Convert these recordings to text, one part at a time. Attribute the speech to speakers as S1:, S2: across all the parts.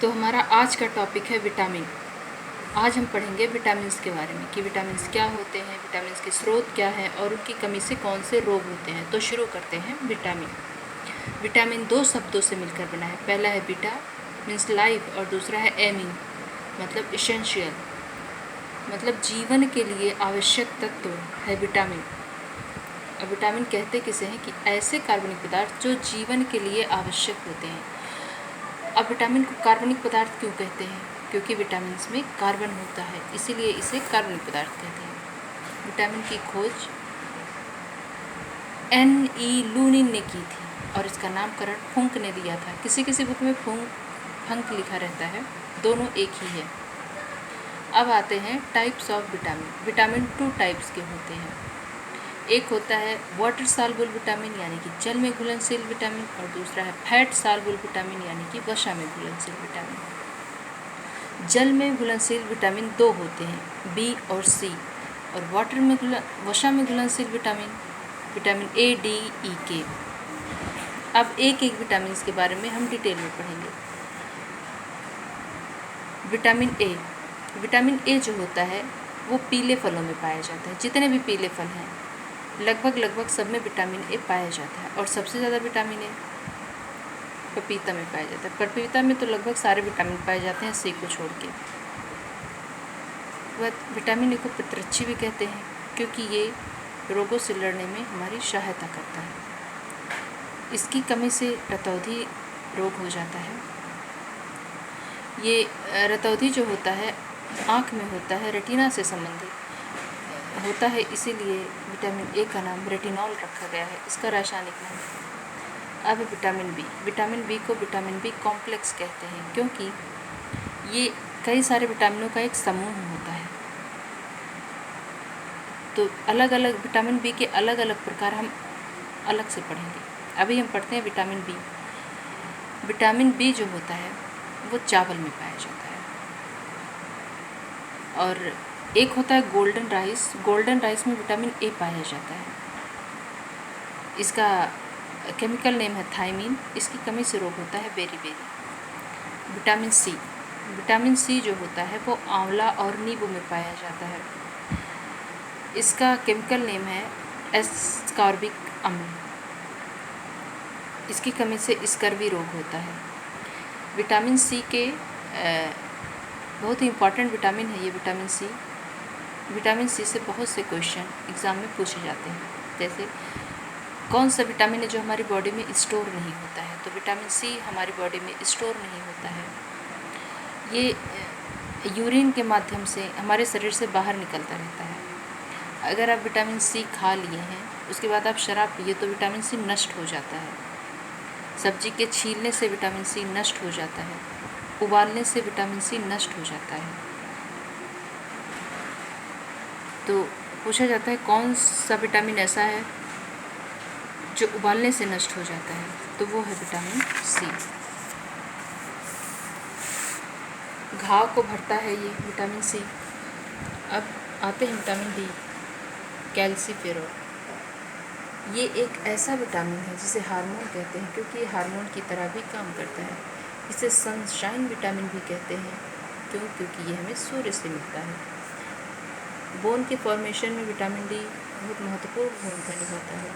S1: तो हमारा आज का टॉपिक है विटामिन। आज हम पढ़ेंगे विटामिन्स के बारे में कि विटामिन्स क्या होते हैं, विटामिन्स के स्रोत क्या हैं और उनकी कमी से कौन से रोग होते हैं। तो शुरू करते हैं। विटामिन विटामिन दो शब्दों से मिलकर बना है। पहला है बीटा मीन्स लाइफ और दूसरा है एमिन मतलब इसेंशियल मतलब जीवन के लिए आवश्यक तत्व है विटामिन। अब विटामिन कहते किसे हैं कि ऐसे कार्बनिक पदार्थ जो जीवन के लिए आवश्यक होते हैं। अब विटामिन को कार्बनिक पदार्थ क्यों कहते हैं? क्योंकि विटामिन में कार्बन होता है, इसीलिए इसे कार्बनिक पदार्थ कहते हैं। विटामिन की खोज N.E. लूनिन ने की थी और इसका नामकरण फुंक ने दिया था। किसी किसी बुक में फंक लिखा रहता है, दोनों एक ही है। अब आते हैं types of vitamin. Vitamin 2 types के होते हैं। एक होता है वाटर सॉल्युबल विटामिन यानी कि जल में घुलनशील विटामिन और दूसरा है फैट सॉल्युबल विटामिन यानी कि वसा में घुलनशील विटामिन। जल में घुलनशील विटामिन दो होते हैं, बी और सी, और वसा में घुलनशील विटामिन ए, डी, ई, के। अब एक एक विटामिन के बारे में हम डिटेल में पढ़ेंगे। विटामिन ए जो होता है वो पीले फलों में पाया जाता है। जितने भी पीले फल हैं लगभग सब में विटामिन ए पाया जाता है और सबसे ज़्यादा विटामिन ए पपीता में पाया जाता है। पपीता में तो लगभग सारे विटामिन पाए जाते हैं, सी को छोड़ के। विटामिन ए को पितरच्छी भी कहते हैं क्योंकि ये रोगों से लड़ने में हमारी सहायता करता है। इसकी कमी से रतौंधी रोग हो जाता है। ये रतौंधी जो होता है आँख में होता है, रेटिना से संबंधित होता है, इसीलिए विटामिन ए का नाम रेटिनॉल रखा गया है, इसका रासायनिक नाम। अब विटामिन बी को विटामिन बी कॉम्प्लेक्स कहते हैं क्योंकि ये कई सारे विटामिनों का एक समूह होता है। तो अलग अलग विटामिन बी के अलग अलग प्रकार हम अलग से पढ़ेंगे। अभी हम पढ़ते हैं विटामिन बी। विटामिन बी जो होता है वो चावल में पाया जाता है। और एक होता है गोल्डन राइस में विटामिन ए पाया जाता है। इसका केमिकल नेम है थायमीन। इसकी कमी से रोग होता है बेरी। विटामिन सी जो होता है वो आंवला और नींबू में पाया जाता है। इसका केमिकल नेम है एस्कॉर्बिक अम्ल। इसकी कमी से स्कर्वी रोग होता है। विटामिन सी के बहुत ही इम्पॉर्टेंट विटामिन है ये विटामिन सी। विटामिन सी से बहुत से क्वेश्चन एग्ज़ाम में पूछे जाते हैं, जैसे कौन सा विटामिन है जो हमारी बॉडी में स्टोर नहीं होता है? तो विटामिन सी हमारी बॉडी में स्टोर नहीं होता है। ये यूरिन के माध्यम से हमारे शरीर से बाहर निकलता रहता है। अगर आप विटामिन सी खा लिए हैं उसके बाद आप शराब पिए तो विटामिन सी नष्ट हो जाता है। सब्जी के छीलने से विटामिन सी नष्ट हो जाता है। उबालने से विटामिन सी नष्ट हो जाता है। तो पूछा जाता है कौन सा विटामिन ऐसा है जो उबालने से नष्ट हो जाता है? तो वो है विटामिन सी। घाव को भरता है ये विटामिन सी। अब आते हैं विटामिन डी, कैल्सीफेरॉल। ये एक ऐसा विटामिन है जिसे हार्मोन कहते हैं क्योंकि ये हार्मोन की तरह भी काम करता है। इसे सनशाइन विटामिन भी कहते हैं क्योंकि ये हमें सूर्य से मिलता है। बोन के फॉर्मेशन में विटामिन डी बहुत महत्वपूर्ण भूमिका निभाता है।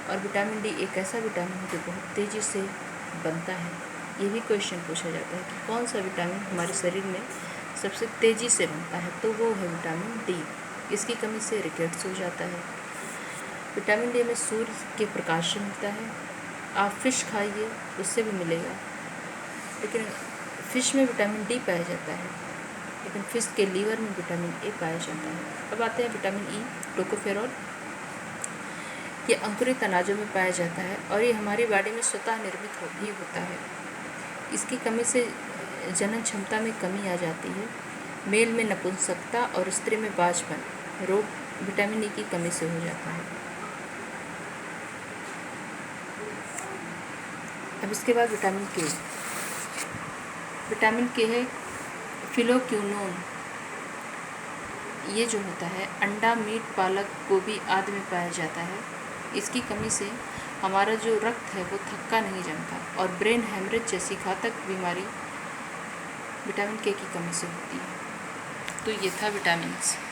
S1: और विटामिन डी एक ऐसा विटामिन है जो बहुत तेज़ी से बनता है। ये भी क्वेश्चन पूछा जाता है कि कौन सा विटामिन हमारे शरीर में सबसे तेज़ी से बनता है? तो वो है विटामिन डी। इसकी कमी से रिकेट्स हो जाता है। विटामिन डी में सूर्य के प्रकाश से मिलता है। आप फ़िश खाइए उससे भी मिलेगा, लेकिन फ़िश में विटामिन डी पाया जाता है, लेकिन फ़िश के लीवर में विटामिन ए पाया जाता है। अब आते हैं विटामिन ई, टोकोफेरॉल। ये अंकुरित अनाजों में पाया जाता है और ये हमारी बॉडी में स्वतः निर्मित भी होता है। इसकी कमी से जनन क्षमता में कमी आ जाती है। मेल में नपुंसकता और स्त्री में बाझपन रोग विटामिन ई की कमी से हो जाता है। अब इसके बाद विटामिन के है फिलोक्विनोन। ये जो होता है अंडा, मीट, पालक, गोभी आदि में पाया जाता है। इसकी कमी से हमारा जो रक्त है वो थक्का नहीं जमता और ब्रेन हेमरेज जैसी घातक बीमारी विटामिन के की कमी से होती है। तो ये था विटामिन्स।